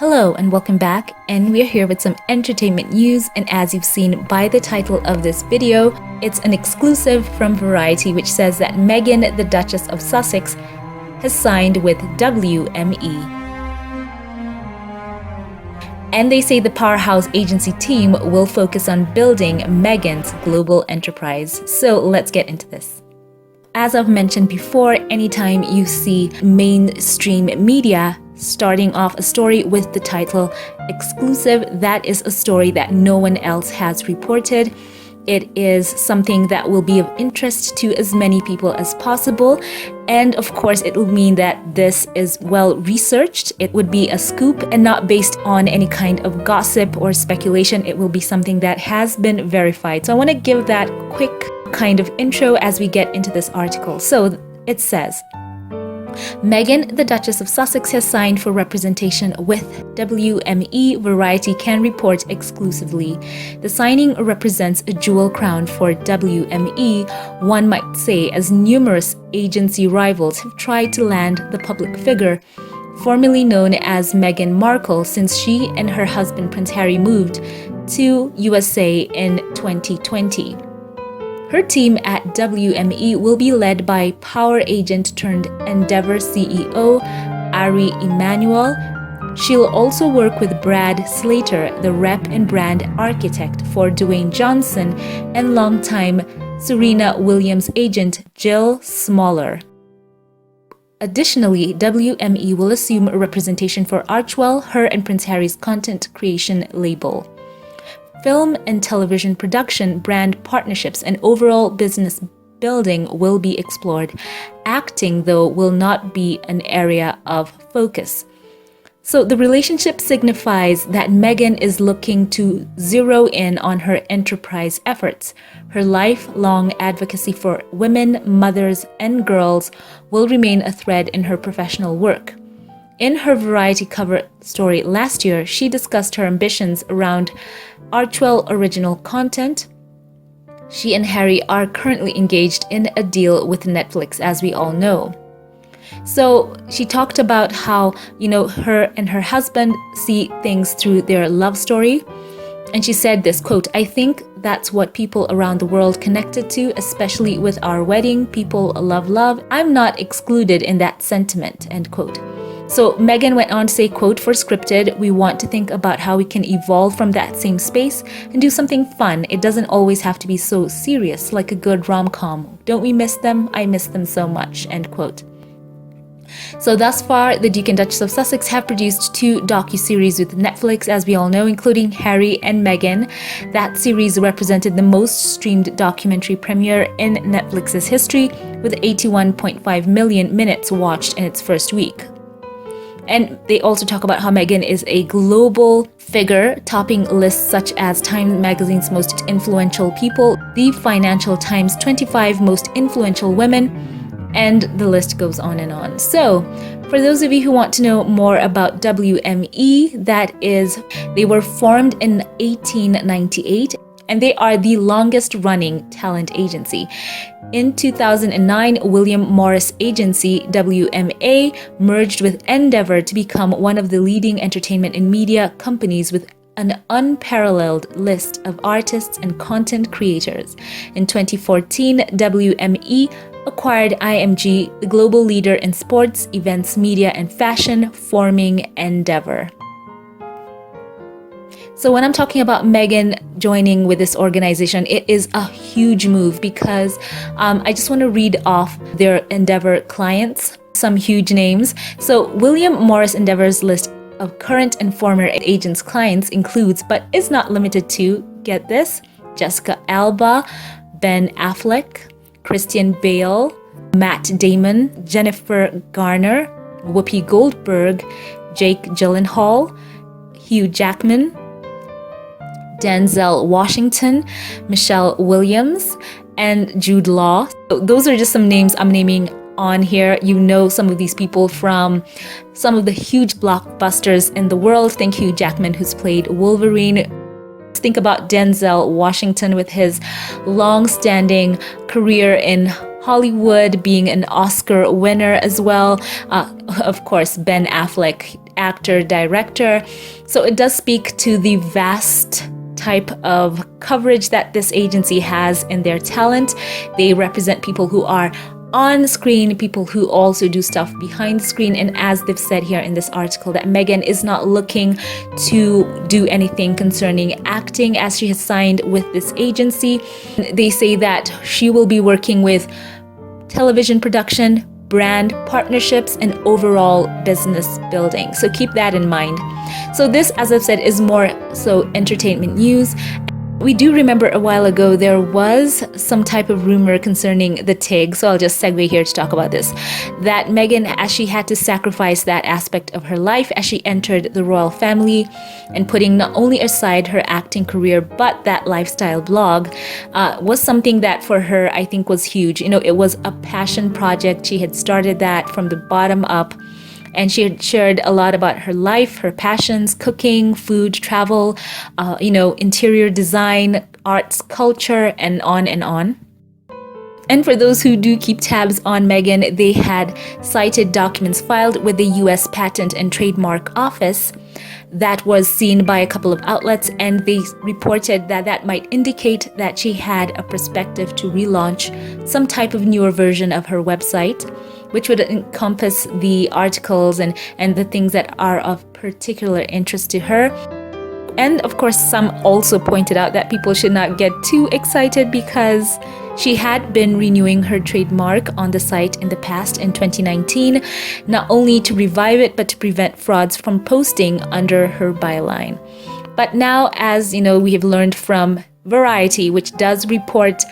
Hello and welcome back, and we're here with some entertainment news, and as you've seen by the title of this video, it's an exclusive from Variety which says that Meghan, the Duchess of Sussex, has signed with WME. And they say the powerhouse agency team will focus on building Meghan's global enterprise. So let's get into this. As I've mentioned before, anytime you see mainstream media starting off a story with the title exclusive, that is a story that no one else has reported. It is something that will be of interest to as many people as possible. And of course, it will mean that this is well researched. It would be a scoop and not based on any kind of gossip or speculation. It will be something that has been verified. So I want to give that quick kind of intro as we get into this article. So it says, Meghan, the Duchess of Sussex, has signed for representation with WME, Variety can report exclusively. The signing represents a jewel crown for WME, one might say, as numerous agency rivals have tried to land the public figure, formerly known as Meghan Markle, since she and her husband Prince Harry moved to USA in 2020. Her team at WME will be led by power agent turned Endeavour CEO Ari Emanuel. She'll also work with Brad Slater, the rep and brand architect for Dwayne Johnson, and longtime Serena Williams agent Jill Smaller. Additionally, WME will assume representation for Archewell, her and Prince Harry's content creation label. Film and television production, brand partnerships, and overall business building will be explored. Acting, though, will not be an area of focus. So the relationship signifies that Meghan is looking to zero in on her enterprise efforts. Her lifelong advocacy for women, mothers, and girls will remain a thread in her professional work. In her Variety cover story last year, she discussed her ambitions around Archewell original content. She and Harry are currently engaged in a deal with Netflix, as we all know. So she talked about how, her and her husband see things through their love story. And she said this, quote, "I think that's what people around the world connected to, especially with our wedding. People love love. I'm not excluded in that sentiment," end quote. So Meghan went on to say, quote, "For scripted, we want to think about how we can evolve from that same space and do something fun. It doesn't always have to be so serious, like a good rom-com. Don't we miss them? I miss them so much," end quote. So thus far, the Duke and Duchess of Sussex have produced 2 docuseries with Netflix, as we all know, including Harry and Meghan. That series represented the most streamed documentary premiere in Netflix's history, with 81.5 million minutes watched in its first week. And they also talk about how Meghan is a global figure, topping lists such as Time Magazine's most influential people, the Financial Times' 25 most influential women, and the list goes on and on. So, for those of you who want to know more about WME, they were formed in 1898, and they are the longest running talent agency. In 2009, William Morris Agency, WMA, merged with Endeavour to become one of the leading entertainment and media companies with an unparalleled list of artists and content creators. In 2014, WME acquired IMG, the global leader in sports, events, media, and fashion, forming Endeavour. So when I'm talking about Meghan joining with this organization, it is a huge move because I just want to read off their Endeavour clients, some huge names. So William Morris Endeavour's list of current and former agents' clients includes, but is not limited to, get this, Jessica Alba, Ben Affleck, Christian Bale, Matt Damon, Jennifer Garner, Whoopi Goldberg, Jake Gyllenhaal, Hugh Jackman, Denzel Washington, Michelle Williams, and Jude Law. So those are just some names I'm naming on here. You know some of these people from some of the huge blockbusters in the world. Think Hugh Jackman, who's played Wolverine. Think about Denzel Washington with his long-standing career in Hollywood, being an Oscar winner as well. Of course, Ben Affleck actor, director. So it does speak to the vast type of coverage that this agency has in their talent. They represent people who are on screen, people who also do stuff behind the screen. And as they've said here in this article, that Meghan is not looking to do anything concerning acting as she has signed with this agency. They say that she will be working with television production, brand partnerships, and overall business building. So keep that in mind. So this, as I've said, is more so entertainment news. We do remember a while ago there was some type of rumor concerning the TIG, so I'll just segue here to talk about this, that Meghan, as she had to sacrifice that aspect of her life as she entered the royal family and putting not only aside her acting career but that lifestyle blog, was something that for her I think was huge. You know, it was a passion project. She had started that from the bottom up. And she had shared a lot about her life, her passions, cooking, food, travel, interior design, arts, culture, and on and on. And for those who do keep tabs on Meghan, they had cited documents filed with the US Patent and Trademark Office that was seen by a couple of outlets, and they reported that that might indicate that she had a perspective to relaunch some type of newer version of her website, which would encompass the articles and the things that are of particular interest to her. And of course, some also pointed out that people should not get too excited because she had been renewing her trademark on the site in the past in 2019, not only to revive it, but to prevent frauds from posting under her byline. But now, as you know, we have learned from Variety, which does report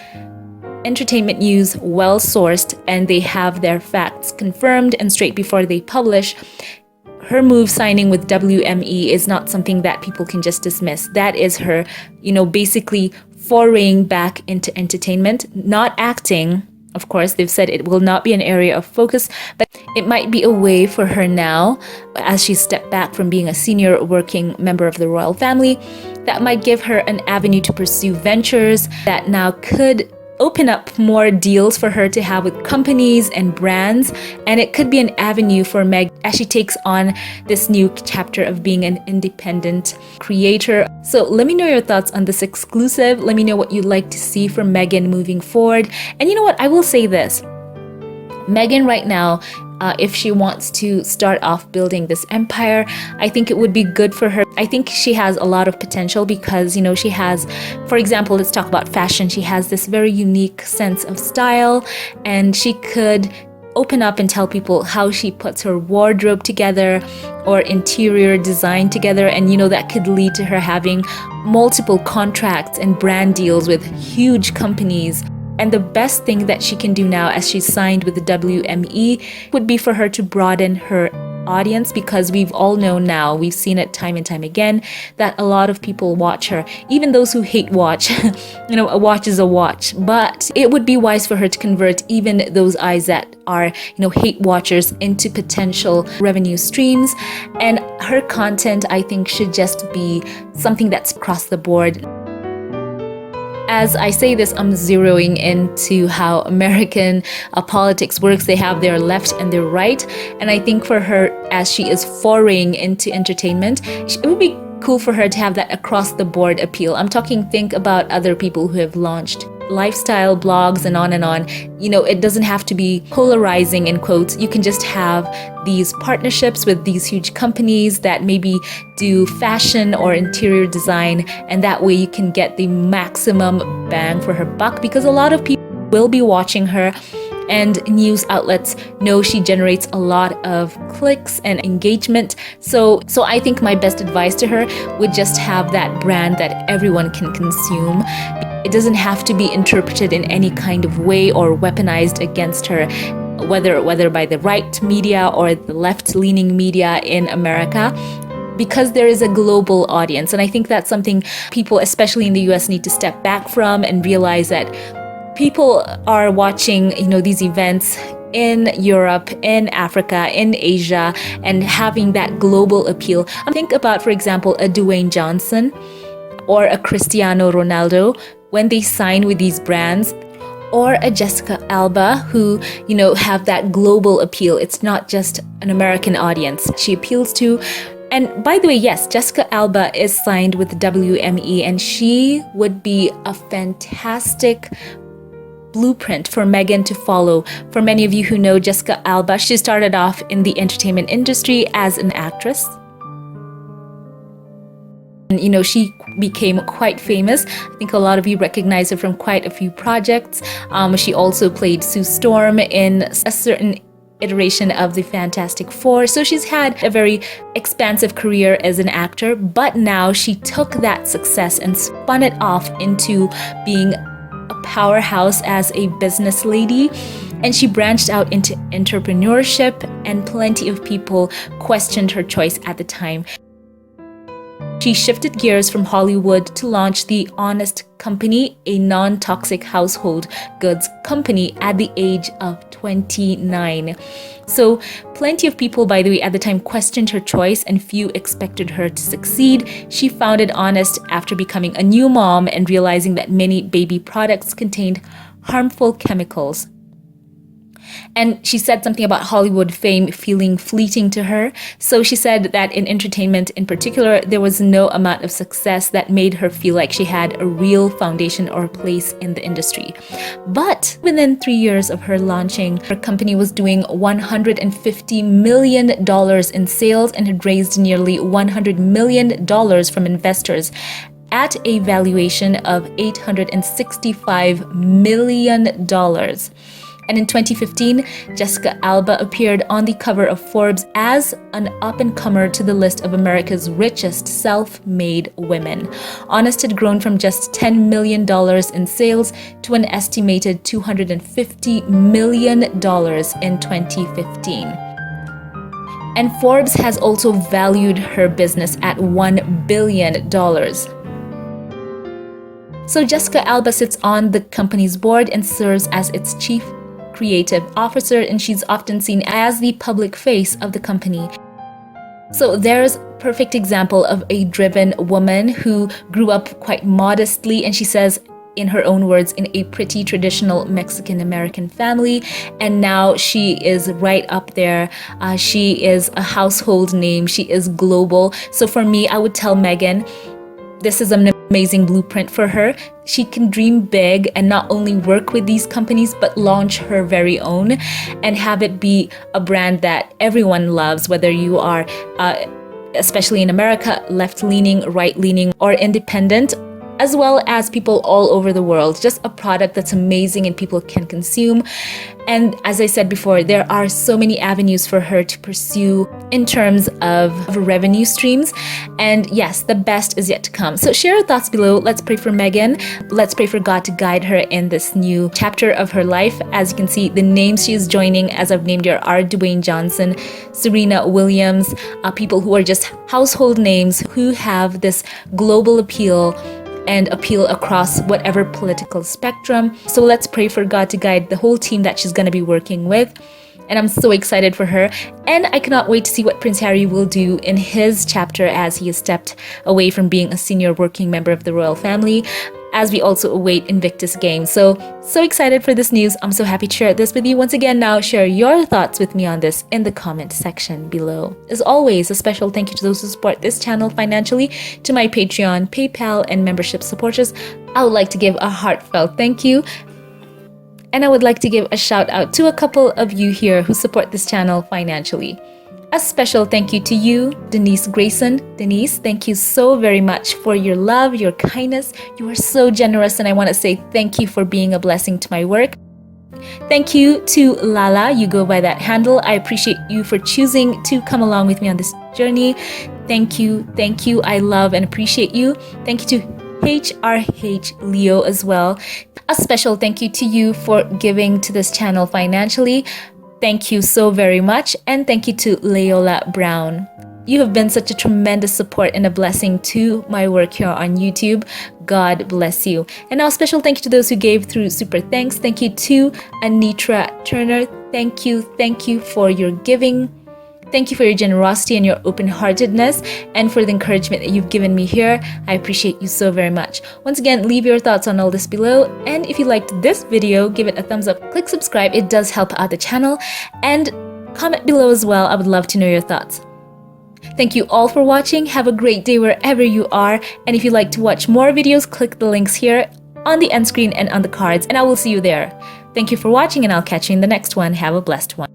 entertainment news well sourced, and they have their facts confirmed and straight before they publish, her move signing with WME is not something that people can just dismiss. That is her, basically foraying back into entertainment, not acting. Of course, they've said it will not be an area of focus, but it might be a way for her now, as she stepped back from being a senior working member of the royal family, that might give her an avenue to pursue ventures that now could open up more deals for her to have with companies and brands, and it could be an avenue for Meg as she takes on this new chapter of being an independent creator. So let me know your thoughts on this exclusive. Let me know what you'd like to see from Meghan moving forward. And you know what? I will say this. Meghan right now, if she wants to start off building this empire, I think it would be good for her. I think she has a lot of potential because, she has, for example, let's talk about fashion. She has this very unique sense of style, and she could open up and tell people how she puts her wardrobe together or interior design together. And, that could lead to her having multiple contracts and brand deals with huge companies. And the best thing that she can do now, as she's signed with the WME, would be for her to broaden her audience, because we've all known now, we've seen it time and time again, that a lot of people watch her, even those who hate watch. A watch is a watch, but it would be wise for her to convert even those eyes that are, hate watchers into potential revenue streams. And her content, I think, should just be something that's across the board. As I say this, I'm zeroing into how American politics works. They have their left and their right. And I think for her, as she is foraying into entertainment, it would be cool for her to have that across the board appeal. I'm talking, think about other people who have launched lifestyle blogs and on and on. It doesn't have to be polarizing in quotes. You can just have these partnerships with these huge companies that maybe do fashion or interior design, and that way you can get the maximum bang for her buck, because a lot of people will be watching her, and news outlets know she generates a lot of clicks and engagement. So I think my best advice to her would just have that brand that everyone can consume. It doesn't have to be interpreted in any kind of way or weaponized against her, whether by the right media or the left-leaning media in America, because there is a global audience. And I think that's something people, especially in the US, need to step back from and realize that people are watching, these events in Europe, in Africa, in Asia, and having that global appeal. Think about, for example, a Dwayne Johnson or a Cristiano Ronaldo. When they sign with these brands, or a Jessica Alba who, have that global appeal. It's not just an American audience she appeals to. And by the way, yes, Jessica Alba is signed with WME, and she would be a fantastic blueprint for Meghan to follow. For many of you who know Jessica Alba, she started off in the entertainment industry as an actress. And, she became quite famous. I think a lot of you recognize her from quite a few projects. She also played Sue Storm in a certain iteration of the Fantastic Four. So she's had a very expansive career as an actor, but now she took that success and spun it off into being a powerhouse as a business lady. And she branched out into entrepreneurship, and plenty of people questioned her choice at the time. She shifted gears from Hollywood to launch the Honest Company, a non-toxic household goods company, at the age of 29. So plenty of people, by the way, at the time questioned her choice, and few expected her to succeed. She founded Honest after becoming a new mom and realizing that many baby products contained harmful chemicals. And she said something about Hollywood fame feeling fleeting to her. So she said that in entertainment in particular, there was no amount of success that made her feel like she had a real foundation or place in the industry. But within 3 years of her launching, her company was doing $150 million in sales and had raised nearly $100 million from investors at a valuation of $865 million. And in 2015, Jessica Alba appeared on the cover of Forbes as an up-and-comer to the list of America's richest self-made women. Honest had grown from just $10 million in sales to an estimated $250 million in 2015. And Forbes has also valued her business at $1 billion. So Jessica Alba sits on the company's board and serves as its chief creative officer, and she's often seen as the public face of the company. So there's a perfect example of a driven woman who grew up quite modestly, and she says, in her own words, in a pretty traditional Mexican-American family, and now she is right up there. She is a household name. She is global. So for me, I would tell Meghan, this is an amazing blueprint for her. She can dream big and not only work with these companies, but launch her very own and have it be a brand that everyone loves, whether you are, especially in America, left-leaning, right-leaning, or independent, as well as people all over the world. Just a product that's amazing and people can consume. And as I said before, there are so many avenues for her to pursue in terms of revenue streams. And yes, the best is yet to come. So share your thoughts below. Let's pray for Meghan. Let's pray for God to guide her in this new chapter of her life. As you can see, the names she is joining, as I've named her, are Dwayne Johnson, Serena Williams, people who are just household names who have this global appeal and appeal across whatever political spectrum. So let's pray for God to guide the whole team that she's going to be working with. And I'm so excited for her. And I cannot wait to see what Prince Harry will do in his chapter as he has stepped away from being a senior working member of the royal family, as we also await Invictus Games. So excited for this news. I'm so happy to share this with you. Once again, now share your thoughts with me on this in the comment section below. As always, a special thank you to those who support this channel financially, to my Patreon, PayPal, and membership supporters. I would like to give a heartfelt thank you. And I would like to give a shout out to a couple of you here who support this channel financially. A special thank you to you, Denise Grayson. Denise, thank you so very much for your love, your kindness. You are so generous, and I want to say thank you for being a blessing to my work. Thank you to Lala, you go by that handle. I appreciate you for choosing to come along with me on this journey. Thank you, I love and appreciate you. Thank you to HRH Leo as well. A special thank you to you for giving to this channel financially. Thank you so very much. And thank you to Leola Brown. You have been such a tremendous support and a blessing to my work here on YouTube. God bless you. And now a special thank you to those who gave through Super Thanks. Thank you to Anitra Turner. Thank you for your giving. Thank you for your generosity and your open-heartedness, and for the encouragement that you've given me here. I appreciate you so very much. Once again, leave your thoughts on all this below, and if you liked this video, give it a thumbs up, click subscribe, it does help out the channel, and comment below as well. I would love to know your thoughts. Thank you all for watching. Have a great day wherever you are, and if you'd like to watch more videos, click the links here on the end screen and on the cards, and I will see you there. Thank you for watching, and I'll catch you in the next one. Have a blessed one.